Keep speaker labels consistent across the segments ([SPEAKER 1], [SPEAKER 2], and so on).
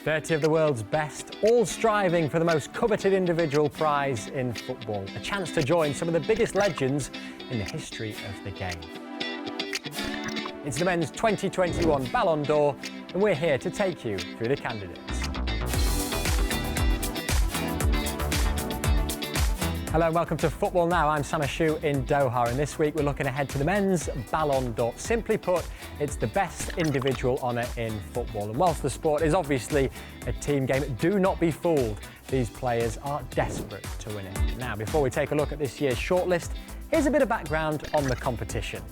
[SPEAKER 1] 30 of the world's best, all striving for the most coveted individual prize in football. A chance to join some of the biggest legends in the history of the game. It's the men's 2021 Ballon d'Or, and we're here to take you through the candidates. Hello and welcome to Football Now. I'm Sam Ashu in Doha, and this week we're looking ahead to the men's Ballon d'Or. Simply put, it's the best individual honour in football. And whilst the sport is obviously a team game, do not be fooled. These players are desperate to win it. Now, before we take a look at this year's shortlist, here's a bit of background on the competition.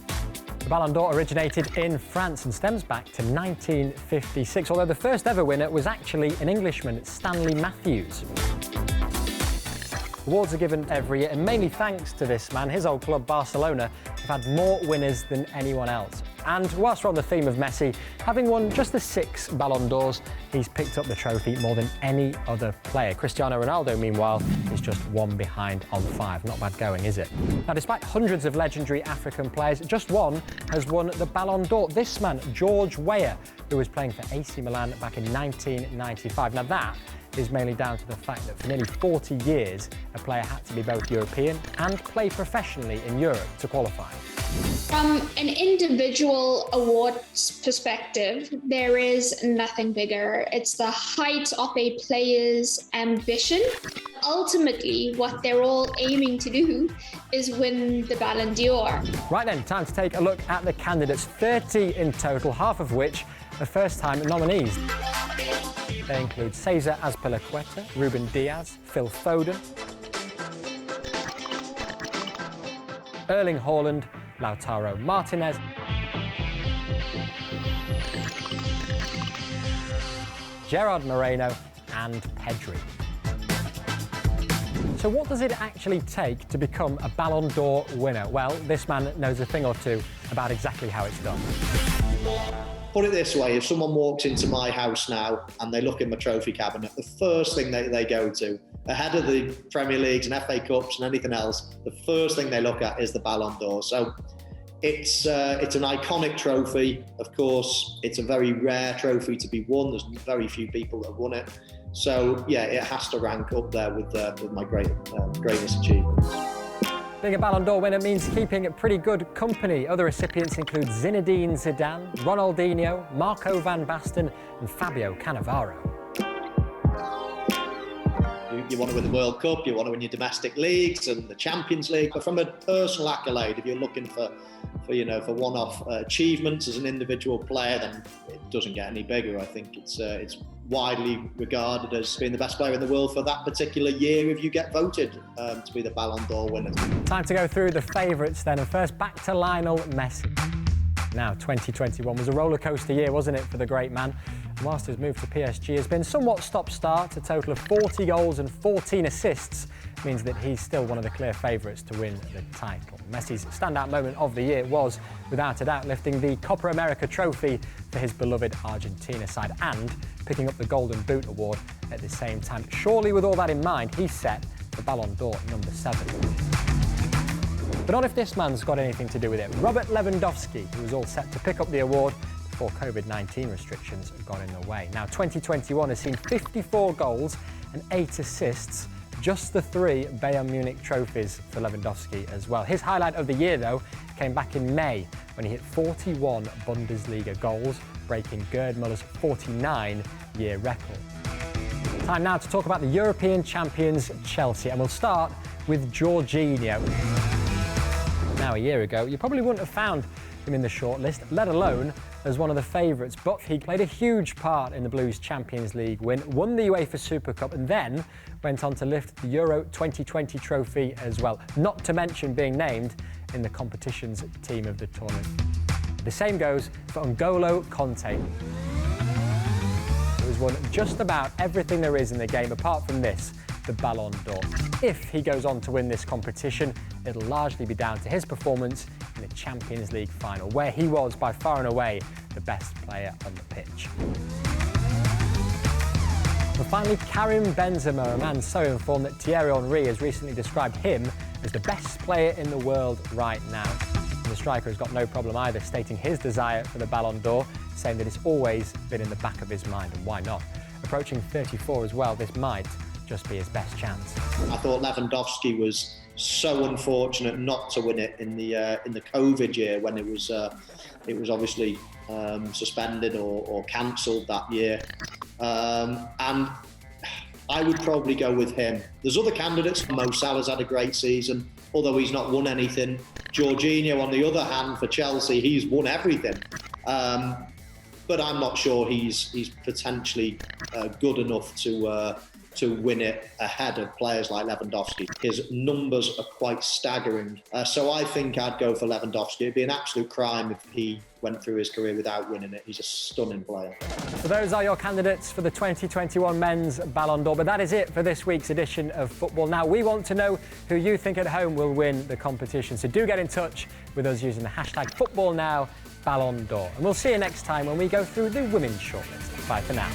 [SPEAKER 1] The Ballon d'Or originated in France and stems back to 1956, although the first ever winner was actually an Englishman, Stanley Matthews. Awards are given every year, and mainly thanks to this man. His old club, Barcelona, have had more winners than anyone else. And whilst we're on the theme of Messi, having won just the 6 Ballon d'Ors, he's picked up the trophy more than any other player. Cristiano Ronaldo, meanwhile, is just one behind on 5. Not bad going, is it? Now, despite hundreds of legendary African players, just one has won the Ballon d'Or. This man, George Weah, who was playing for AC Milan back in 1995. Now, that is mainly down to the fact that for nearly 40 years, a player had to be both European and play professionally in Europe to qualify.
[SPEAKER 2] From an individual awards perspective, there is nothing bigger. It's the height of a player's ambition. Ultimately, what they're all aiming to do is win the Ballon d'Or.
[SPEAKER 1] Right then, time to take a look at the candidates, 30 in total, half of which are first-time nominees. They include Cesar Azpilicueta, Ruben Diaz, Phil Foden, Erling Haaland, Lautaro Martinez, Gerard Moreno and Pedri. So what does it actually take to become a Ballon d'Or winner? Well, this man knows a thing or two about exactly how it's done.
[SPEAKER 3] Put it this way, if someone walks into my house now and they look in my trophy cabinet, the first thing they go to, ahead of the Premier Leagues and FA Cups and anything else, the first thing they look at is the Ballon d'Or. So it's an iconic trophy. Of course, it's a very rare trophy to be won. There's very few people that have won it. So yeah, it has to rank up there with my greatest achievements.
[SPEAKER 1] Being a Ballon d'Or winner means keeping pretty good company. Other recipients include Zinedine Zidane, Ronaldinho, Marco van Basten and Fabio Cannavaro.
[SPEAKER 3] You want to win the World Cup, you want to win your domestic leagues and the Champions League. But from a personal accolade, if you're looking for one-off achievements as an individual player, then it doesn't get any bigger. I think it's widely regarded as being the best player in the world for that particular year if you get voted to be the Ballon d'Or winner.
[SPEAKER 1] Time to go through the favourites then, and first back to Lionel Messi. Now, 2021 was a rollercoaster year, wasn't it, for the great man? And whilst his move to PSG has been somewhat stop-start, a total of 40 goals and 14 assists means that he's still one of the clear favourites to win the title. Messi's standout moment of the year was, without a doubt, lifting the Copa America trophy for his beloved Argentina side and picking up the Golden Boot award at the same time. Surely, with all that in mind, he set the Ballon d'Or number 7. But not if this man's got anything to do with it. Robert Lewandowski, who was all set to pick up the award before COVID-19 restrictions got in the way. Now, 2021 has seen 54 goals and 8 assists, just the 3 Bayern Munich trophies for Lewandowski as well. His highlight of the year, though, came back in May when he hit 41 Bundesliga goals, breaking Gerd Muller's 49-year record. Time now to talk about the European champions, Chelsea, and we'll start with Jorginho. Now, a year ago, you probably wouldn't have found him in the shortlist, let alone as one of the favourites, but he played a huge part in the Blues Champions League win, won the UEFA Super Cup and then went on to lift the Euro 2020 trophy as well, not to mention being named in the competition's team of the tournament. The same goes for N'Golo Kanté, who has won just about everything there is in the game apart from this, the Ballon d'Or. If he goes on to win this competition, it'll largely be down to his performance in the Champions League final, where he was by far and away the best player on the pitch. And finally, Karim Benzema, a man so informed that Thierry Henry has recently described him as the best player in the world right now. And the striker has got no problem either stating his desire for the Ballon d'Or, saying that it's always been in the back of his mind, and why not? approaching 34 as well. This might just be his best chance.
[SPEAKER 3] I thought Lewandowski was so unfortunate not to win it in the COVID year when it was obviously suspended or cancelled that year. And I would probably go with him. There's other candidates. Mo Salah's had a great season, although he's not won anything. Jorginho, on the other hand, for Chelsea, he's won everything. But I'm not sure he's potentially good enough to win it ahead of players like Lewandowski. His numbers are quite staggering. So I think I'd go for Lewandowski. It'd be an absolute crime if he went through his career without winning it. He's a stunning player.
[SPEAKER 1] So those are your candidates for the 2021 Men's Ballon d'Or. But that is it for this week's edition of Football Now. We want to know who you think at home will win the competition. So do get in touch with us using the hashtag FootballNowBallon d'Or. And we'll see you next time when we go through the women's shortlist. Bye for now.